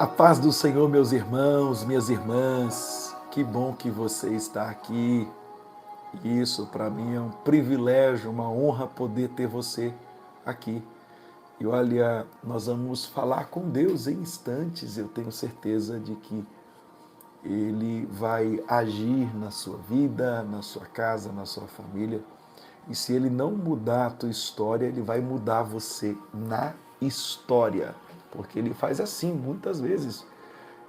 A paz do Senhor, meus irmãos, minhas irmãs, que bom que você está aqui. Isso para mim é um privilégio, uma honra poder ter você aqui. E olha, nós vamos falar com Deus em instantes, eu tenho certeza de que Ele vai agir na sua vida, na sua casa, na sua família. E se Ele não mudar a tua história, Ele vai mudar você na história. Porque Ele faz assim muitas vezes.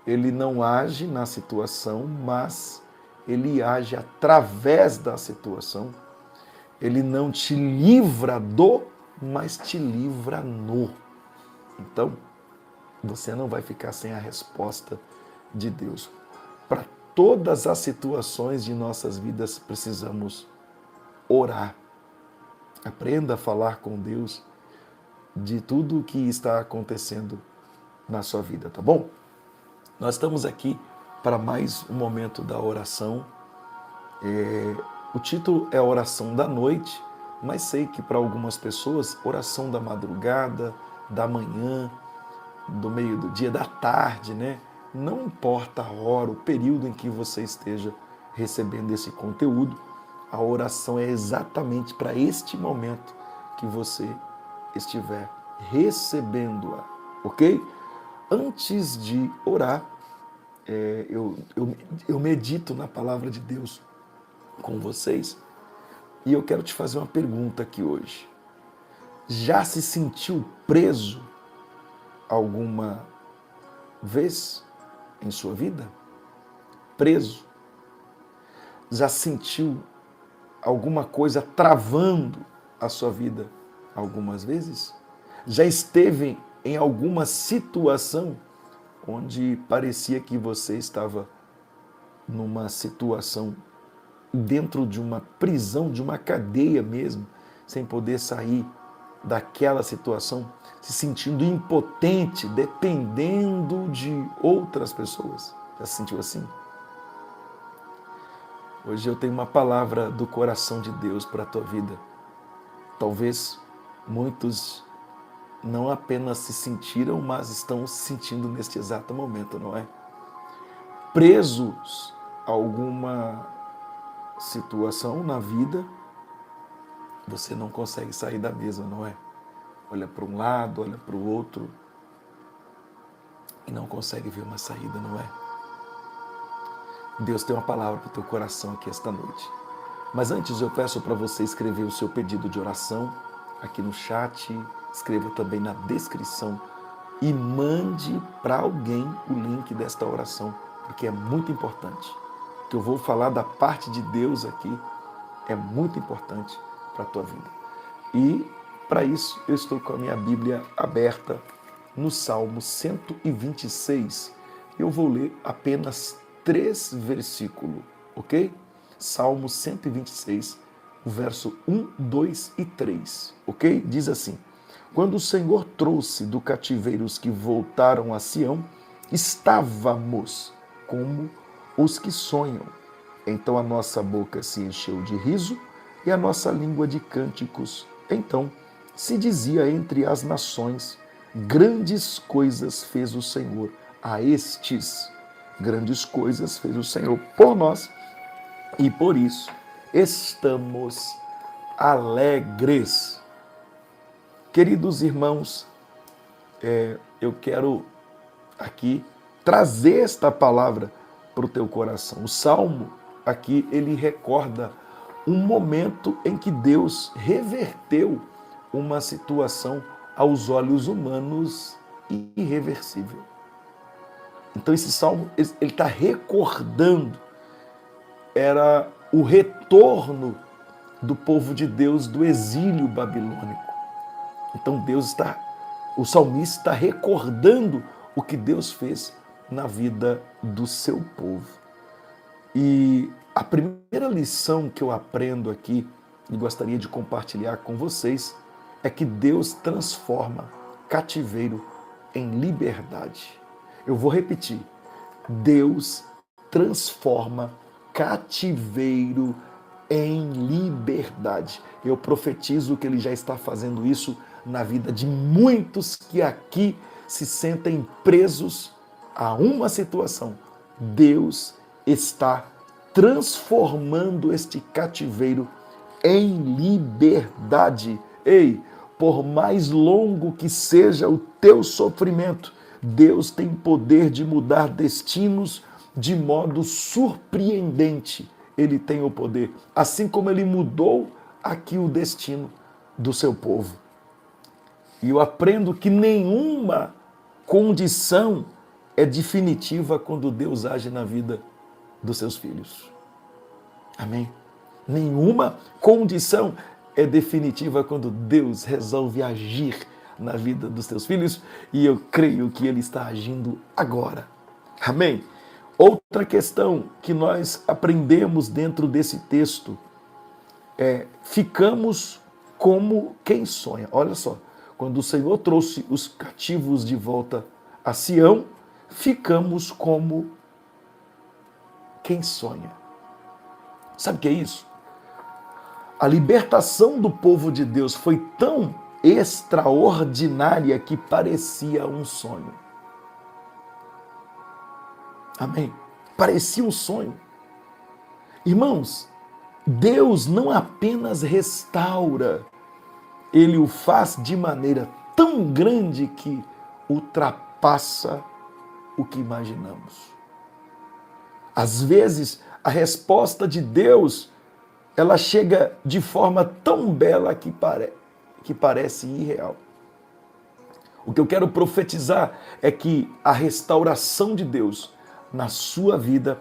Ele não age na situação, mas Ele age através da situação. Ele não te livra do, mas te livra no. Então, você não vai ficar sem a resposta de Deus. Para todas as situações de nossas vidas, precisamos orar. Aprenda a falar com Deus de tudo o que está acontecendo na sua vida, tá bom? Nós estamos aqui para mais um momento da oração. O título é Oração da Noite, mas sei que para algumas pessoas, oração da madrugada, da manhã, do meio do dia, da tarde, né? Não importa a hora, o período em que você esteja recebendo esse conteúdo, a oração é exatamente para este momento que você estiver recebendo-a, ok? Antes de orar, eu medito na palavra de Deus com vocês e eu quero te fazer uma pergunta aqui hoje. Já se sentiu preso alguma vez em sua vida? Preso? Já sentiu alguma coisa travando a sua vida algumas vezes? Já esteve em alguma situação onde parecia que você estava numa situação dentro de uma prisão, de uma cadeia mesmo, sem poder sair daquela situação, se sentindo impotente, dependendo de outras pessoas? Já se sentiu assim? Hoje eu tenho uma palavra do coração de Deus para a tua vida. Talvez muitos não apenas se sentiram, mas estão se sentindo neste exato momento, não é? Presos a alguma situação na vida, você não consegue sair da mesma, não é? Olha para um lado, olha para o outro e não consegue ver uma saída, não é? Deus tem uma palavra para o teu coração aqui esta noite. Mas antes eu peço para você escrever o seu pedido de oração aqui no chat, escreva também na descrição e mande para alguém o link desta oração, porque é muito importante. O que eu vou falar da parte de Deus aqui é muito importante para a tua vida. E para isso eu estou com a minha Bíblia aberta no Salmo 126. Eu vou ler apenas 3 versículos, ok? Salmo 126, o verso 1, 2 e 3, ok? Diz assim: quando o Senhor trouxe do cativeiro os que voltaram a Sião, estávamos como os que sonham. Então a nossa boca se encheu de riso e a nossa língua de cânticos. Então se dizia entre as nações: grandes coisas fez o Senhor a estes. Grandes coisas fez o Senhor por nós e por isso estamos alegres. Queridos irmãos, eu quero aqui trazer esta palavra para o teu coração. O Salmo aqui, ele recorda um momento em que Deus reverteu uma situação aos olhos humanos irreversível. Então esse Salmo, ele está recordando, era o retorno do povo de Deus do exílio babilônico. Então o salmista está recordando o que Deus fez na vida do seu povo. E a primeira lição que eu aprendo aqui e gostaria de compartilhar com vocês é que Deus transforma cativeiro em liberdade. Eu vou repetir. Deus transforma cativeiro em liberdade. Eu profetizo que Ele já está fazendo isso na vida de muitos que aqui se sentem presos a uma situação, Deus está transformando este cativeiro em liberdade. Ei, por mais longo que seja o teu sofrimento, Deus tem poder de mudar destinos de modo surpreendente. Ele tem o poder, assim como ele mudou aqui o destino do seu povo. E eu aprendo que nenhuma condição é definitiva quando Deus age na vida dos seus filhos. Amém? Nenhuma condição é definitiva quando Deus resolve agir na vida dos teus filhos, e eu creio que Ele está agindo agora. Amém? Outra questão que nós aprendemos dentro desse texto é: ficamos como quem sonha. Olha só, quando o Senhor trouxe os cativos de volta a Sião, ficamos como quem sonha. Sabe o que é isso? A libertação do povo de Deus foi tão extraordinária que parecia um sonho. Amém? Parecia um sonho. Irmãos, Deus não apenas restaura, Ele o faz de maneira tão grande que ultrapassa o que imaginamos. Às vezes, a resposta de Deus, ela chega de forma tão bela que parece irreal. O que eu quero profetizar é que a restauração de Deus na sua vida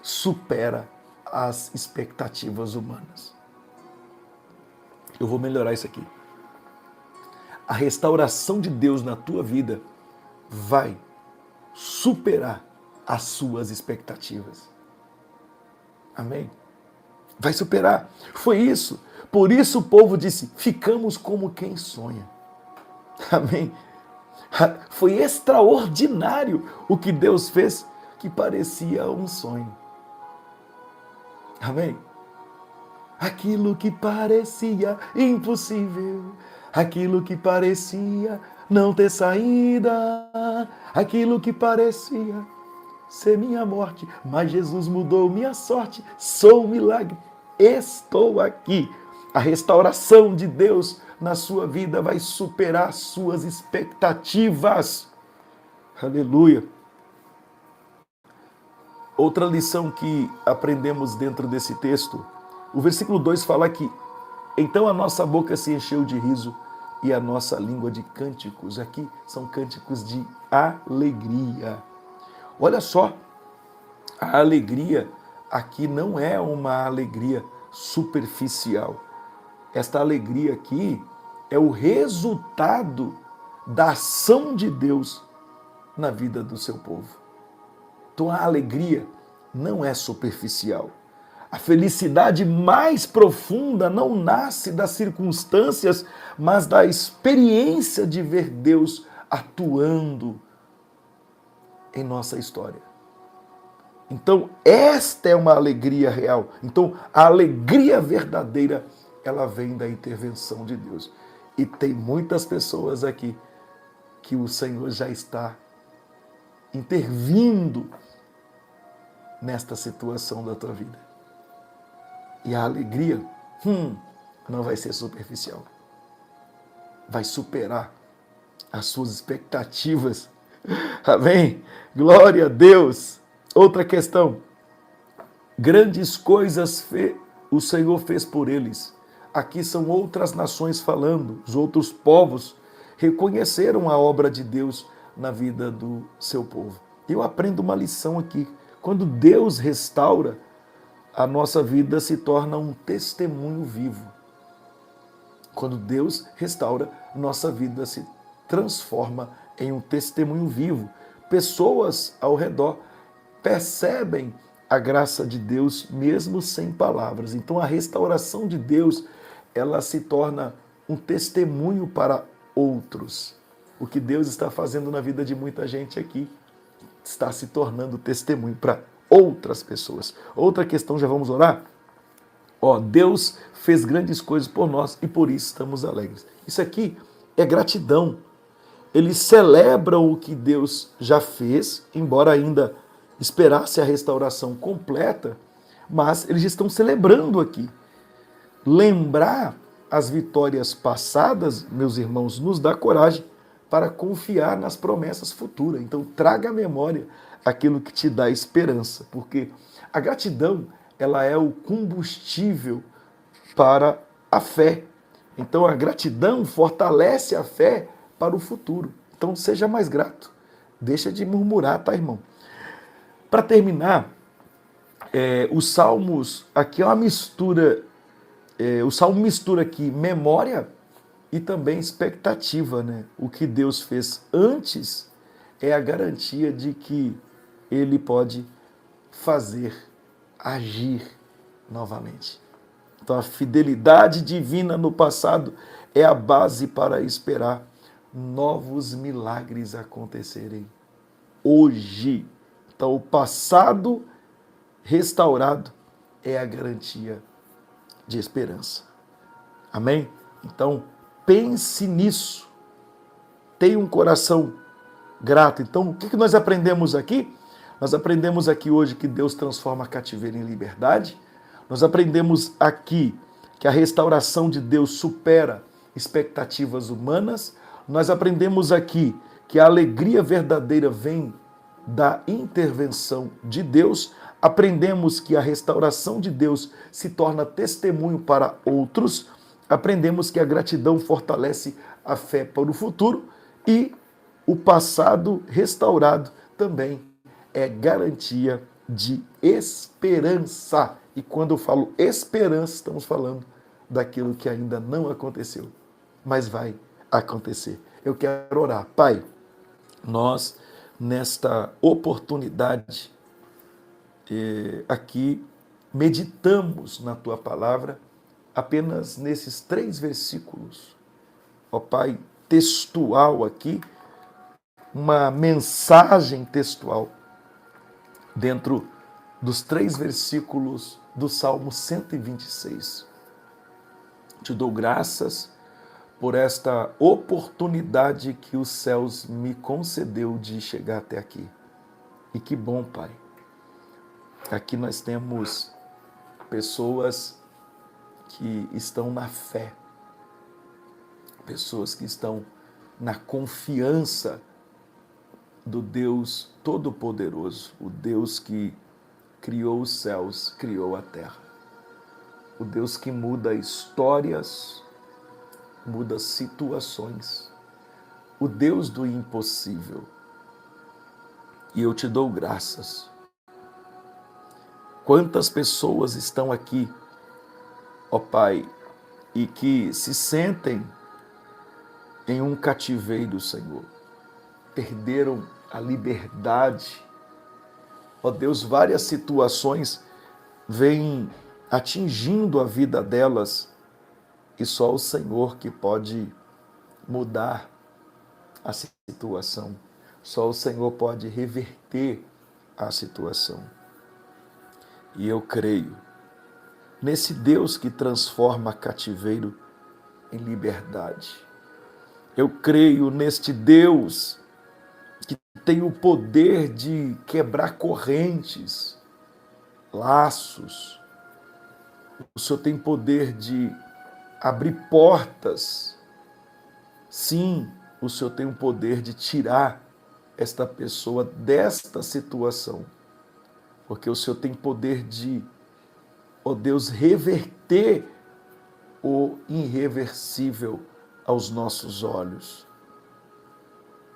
supera as expectativas humanas. Eu vou melhorar isso aqui. A restauração de Deus na tua vida vai superar as suas expectativas. Amém? Vai superar. Foi isso. Por isso o povo disse: ficamos como quem sonha. Amém? Foi extraordinário o que Deus fez, que parecia um sonho. Amém? Aquilo que parecia impossível, aquilo que parecia não ter saída, aquilo que parecia ser minha morte, mas Jesus mudou minha sorte, sou um milagre, estou aqui. A restauração de Deus na sua vida vai superar suas expectativas. Aleluia. Outra lição que aprendemos dentro desse texto, o versículo 2 fala que então a nossa boca se encheu de riso e a nossa língua de cânticos. Aqui são cânticos de alegria. Olha só, a alegria aqui não é uma alegria superficial. Esta alegria aqui é o resultado da ação de Deus na vida do seu povo. Então a alegria não é superficial. A felicidade mais profunda não nasce das circunstâncias, mas da experiência de ver Deus atuando em nossa história. Então, esta é uma alegria real. Então, a alegria verdadeira, ela vem da intervenção de Deus. E tem muitas pessoas aqui que o Senhor já está intervindo nesta situação da tua vida. E a alegria não vai ser superficial. Vai superar as suas expectativas. Amém? Glória a Deus. Outra questão. Grandes coisas o Senhor fez por eles. Aqui são outras nações falando. Os outros povos reconheceram a obra de Deus na vida do seu povo. Eu aprendo uma lição aqui. Quando Deus restaura, a nossa vida se torna um testemunho vivo. Quando Deus restaura, nossa vida se transforma em um testemunho vivo. Pessoas ao redor percebem a graça de Deus mesmo sem palavras. Então a restauração de Deus, ela se torna um testemunho para outros. O que Deus está fazendo na vida de muita gente aqui está se tornando testemunho para outras pessoas. Outra questão, já vamos orar? Deus fez grandes coisas por nós e por isso estamos alegres. Isso aqui é gratidão. eles celebram o que Deus já fez, embora ainda esperasse a restauração completa, mas eles estão celebrando aqui. Lembrar as vitórias passadas, meus irmãos, nos dá coragem para confiar nas promessas futuras. Então, traga à memória aquilo que te dá esperança, porque a gratidão, ela é o combustível para a fé. Então, a gratidão fortalece a fé para o futuro. Então, seja mais grato. Deixa de murmurar, tá, irmão? Para terminar, os Salmos, aqui é uma mistura, o Salmo mistura aqui memória e também expectativa, né? O que Deus fez antes é a garantia de que Ele pode fazer, agir novamente. Então, a fidelidade divina no passado é a base para esperar novos milagres acontecerem hoje. Então, o passado restaurado é a garantia de esperança. Amém? Então, pense nisso. Tenha um coração grato. Então, o que nós aprendemos aqui? Nós aprendemos aqui hoje que Deus transforma cativeiro em liberdade. Nós aprendemos aqui que a restauração de Deus supera expectativas humanas. Nós aprendemos aqui que a alegria verdadeira vem da intervenção de Deus. Aprendemos que a restauração de Deus se torna testemunho para outros. Aprendemos que a gratidão fortalece a fé para o futuro e o passado restaurado também é garantia de esperança. E quando eu falo esperança, estamos falando daquilo que ainda não aconteceu, mas vai acontecer. Eu quero orar. Pai, nós, nesta oportunidade, aqui, meditamos na Tua palavra apenas nesses 3 versículos. Ó Pai, textual aqui, uma mensagem textual dentro dos 3 versículos do Salmo 126. Te dou graças por esta oportunidade que os céus me concedeu de chegar até aqui. E que bom, Pai. Aqui nós temos pessoas que estão na fé, pessoas que estão na confiança do Deus Todo-Poderoso, o Deus que criou os céus, criou a terra, o Deus que muda histórias, muda situações, o Deus do impossível. E eu te dou graças. Quantas pessoas estão aqui, ó Pai, e que se sentem em um cativeiro, Senhor. Perderam a liberdade. Ó Deus, várias situações vêm atingindo a vida delas e só o Senhor que pode mudar a situação. Só o Senhor pode reverter a situação. E eu creio nesse Deus que transforma cativeiro em liberdade. Eu creio neste Deus que tem o poder de quebrar correntes, laços. O Senhor tem poder de abrir portas. Sim, o Senhor tem o poder de tirar esta pessoa desta situação. Porque o Senhor tem poder de, ó Deus, reverter o irreversível aos nossos olhos.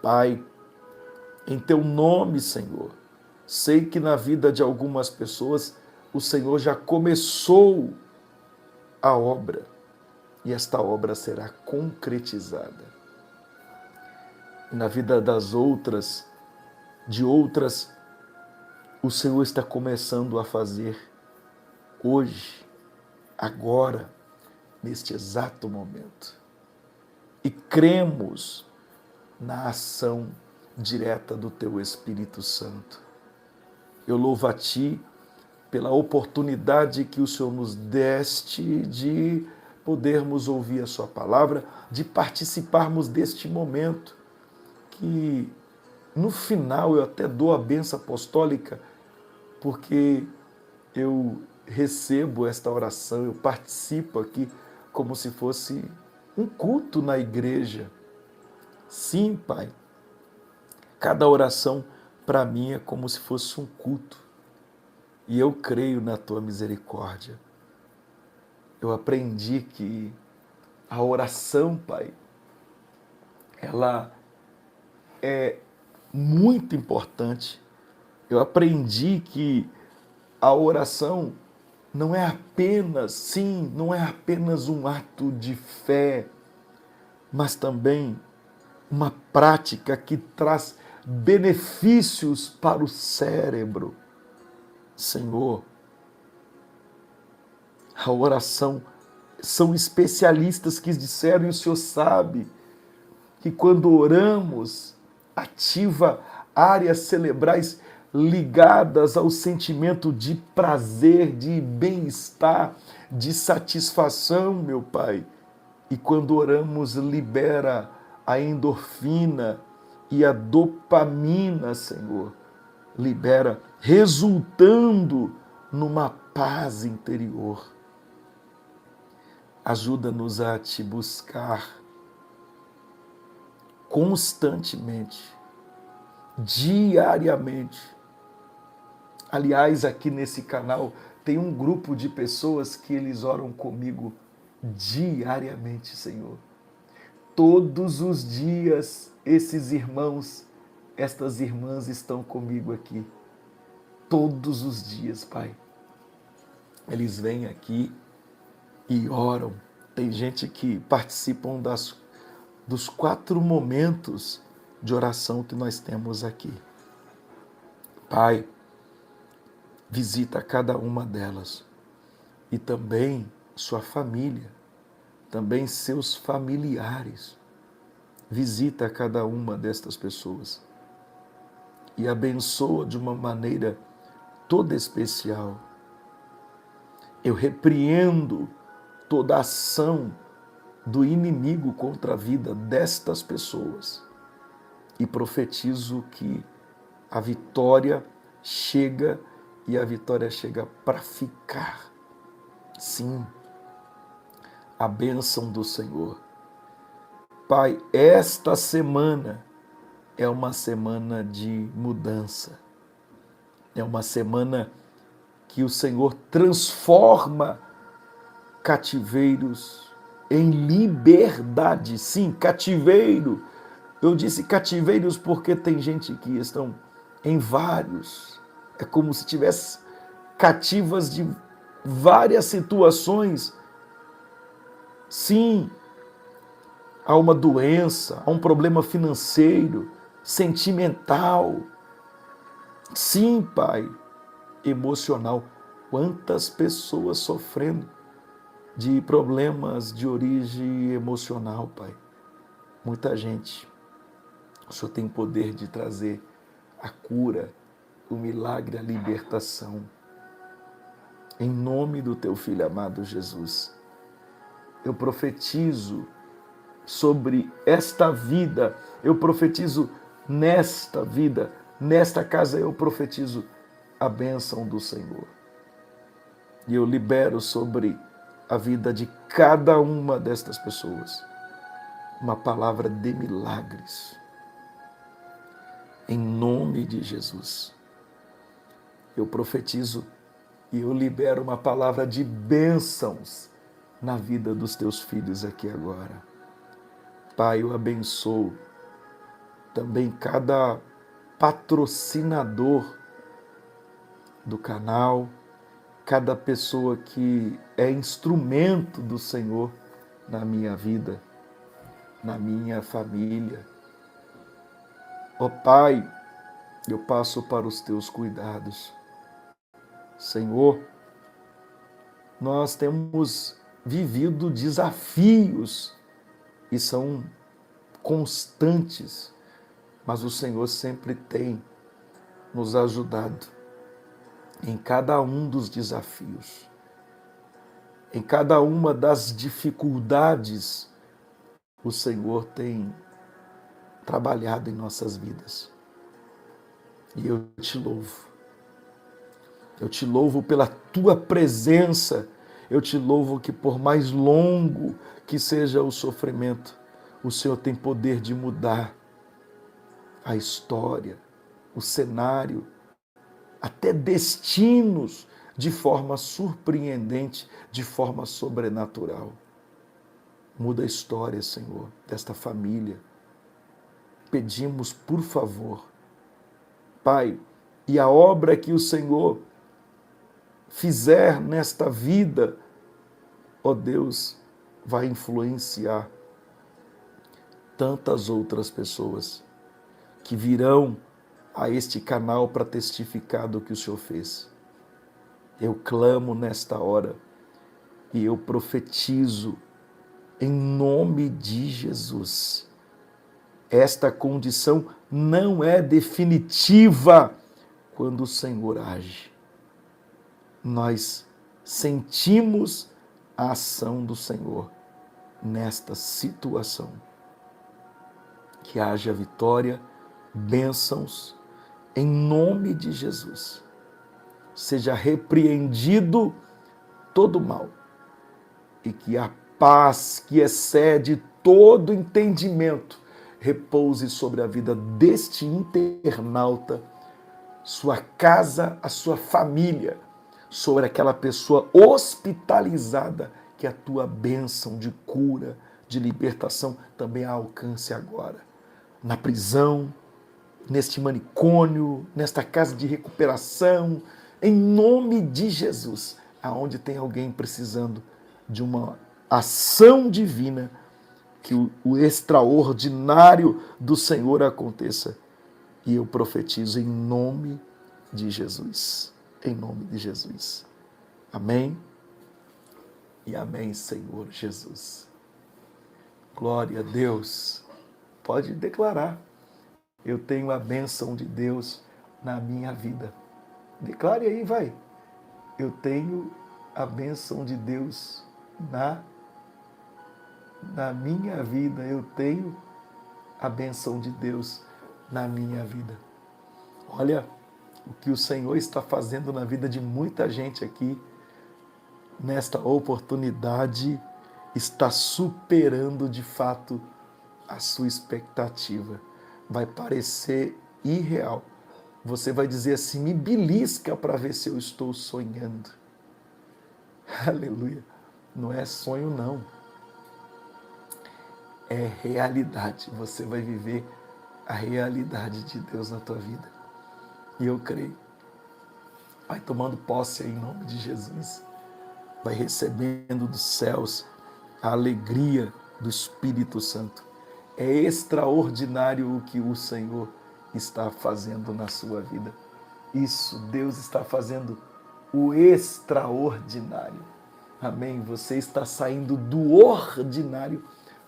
Pai, em Teu nome, Senhor, sei que na vida de algumas pessoas o Senhor já começou a obra e esta obra será concretizada. E na vida das outras, de outras, o Senhor está começando a fazer hoje, agora, neste exato momento. E cremos na ação direta do Teu Espírito Santo. Eu louvo a Ti pela oportunidade que o Senhor nos deste de podermos ouvir a Sua palavra, de participarmos deste momento. que no final eu até dou a bênção apostólica, porque eu recebo esta oração, eu participo aqui como se fosse um culto na igreja. Sim, Pai, cada oração para mim é como se fosse um culto. E eu creio na tua misericórdia. Eu aprendi que a oração, Pai, ela é muito importante. Eu aprendi que a oração não é apenas, sim, não é apenas um ato de fé, mas também uma prática que traz benefícios para o cérebro. Senhor, a oração, são especialistas que disseram, e o Senhor sabe, que quando oramos, ativa áreas cerebrais ligadas ao sentimento de prazer, de bem-estar, de satisfação, meu Pai. E quando oramos, libera a endorfina e a dopamina, Senhor. Libera, resultando numa paz interior. Ajuda-nos a te buscar constantemente, diariamente. Aliás, aqui nesse canal tem um grupo de pessoas que eles oram comigo diariamente, Senhor. Todos os dias, esses irmãos, estas irmãs estão comigo aqui. Todos os dias, Pai. Eles vêm aqui e oram. Tem gente que participam dos 4 momentos de oração que nós temos aqui. Pai, visita cada uma delas e também sua família, também seus familiares. Visita cada uma destas pessoas e abençoa de uma maneira toda especial. Eu repreendo toda ação do inimigo contra a vida destas pessoas e profetizo que a vitória chega e a vitória chega para ficar. Sim, a bênção do Senhor. Pai, esta semana é uma semana de mudança. É uma semana que o Senhor transforma cativeiros em liberdade. Sim, cativeiro. Eu disse cativeiros porque tem gente que estão em vários. É como se tivesse cativas de várias situações. Sim, há uma doença, há um problema financeiro, sentimental. Sim, Pai, emocional. Quantas pessoas sofrendo de problemas de origem emocional, Pai. Muita gente. O Senhor tem poder de trazer a cura, o milagre, a libertação. Em nome do Teu Filho amado Jesus, eu profetizo sobre esta vida, eu profetizo nesta vida, nesta casa eu profetizo a bênção do Senhor. E eu libero sobre a vida de cada uma destas pessoas uma palavra de milagres. Em nome de Jesus, eu profetizo e eu libero uma palavra de bênçãos na vida dos teus filhos aqui agora. Pai, eu abençoo também cada patrocinador do canal, cada pessoa que é instrumento do Senhor na minha vida, na minha família. Ó Pai, eu passo para os teus cuidados. Senhor, nós temos vivido desafios e são constantes, mas o Senhor sempre tem nos ajudado em cada um dos desafios, em cada uma das dificuldades. O Senhor tem trabalhado em nossas vidas. E eu te louvo. Eu te louvo pela tua presença. Eu te louvo que por mais longo que seja o sofrimento, o Senhor tem poder de mudar a história, o cenário, até destinos de forma surpreendente, de forma sobrenatural. Muda a história, Senhor, desta família. Pedimos, por favor, Pai, e a obra que o Senhor fizer nesta vida, ó Deus, vai influenciar tantas outras pessoas que virão a este canal para testificar do que o Senhor fez. Eu clamo nesta hora e eu profetizo em nome de Jesus. Esta condição não é definitiva quando o Senhor age. Nós sentimos a ação do Senhor nesta situação. Que haja vitória, bênçãos, em nome de Jesus. Seja repreendido todo mal e que a paz que excede todo entendimento repouse sobre a vida deste internauta, sua casa, a sua família, sobre aquela pessoa hospitalizada, que a tua bênção de cura, de libertação também a alcance agora. Na prisão, neste manicômio, nesta casa de recuperação, em nome de Jesus, aonde tem alguém precisando de uma ação divina, que o extraordinário do Senhor aconteça. E eu profetizo em nome de Jesus. Em nome de Jesus. Amém? E amém, Senhor Jesus. Glória a Deus. Pode declarar. Eu tenho a bênção de Deus na minha vida. Declare aí, vai. Eu tenho a bênção de Deus na minha vida. Eu tenho a bênção de Deus na minha vida. Olha o que o Senhor está fazendo na vida de muita gente aqui, nesta oportunidade, está superando de fato a sua expectativa. Vai parecer irreal. Você vai dizer assim, me belisca para ver se eu estou sonhando. Aleluia. Não é sonho, não. É realidade. Você vai viver a realidade de Deus na tua vida. E eu creio. Vai tomando posse aí, em nome de Jesus. Vai recebendo dos céus a alegria do Espírito Santo. É extraordinário o que o Senhor está fazendo na sua vida. Isso, Deus está fazendo o extraordinário. Amém? Você está saindo do ordinário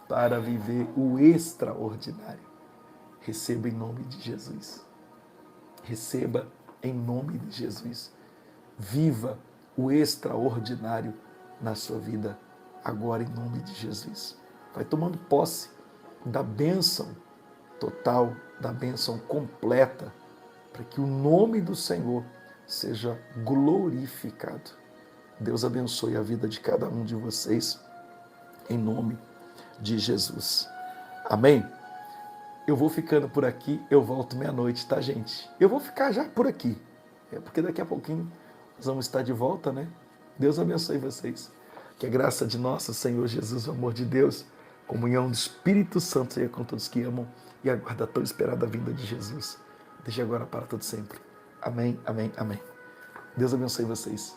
para viver o extraordinário. Receba em nome de Jesus. Receba em nome de Jesus. Viva o extraordinário na sua vida, agora em nome de Jesus. Vai tomando posse da bênção total, da bênção completa, para que o nome do Senhor seja glorificado. Deus abençoe a vida de cada um de vocês, em nome de Jesus. Amém? Eu vou ficando por aqui, eu volto meia-noite, tá, gente? Eu vou ficar já por aqui, porque daqui a pouquinho nós vamos estar de volta, né? Deus abençoe vocês. Que a graça de nosso Senhor Jesus, o amor de Deus, comunhão do Espírito Santo seja com todos que amam e aguardam a tão esperada vinda de Jesus. Desde agora para todo sempre. Amém, amém, amém. Deus abençoe vocês.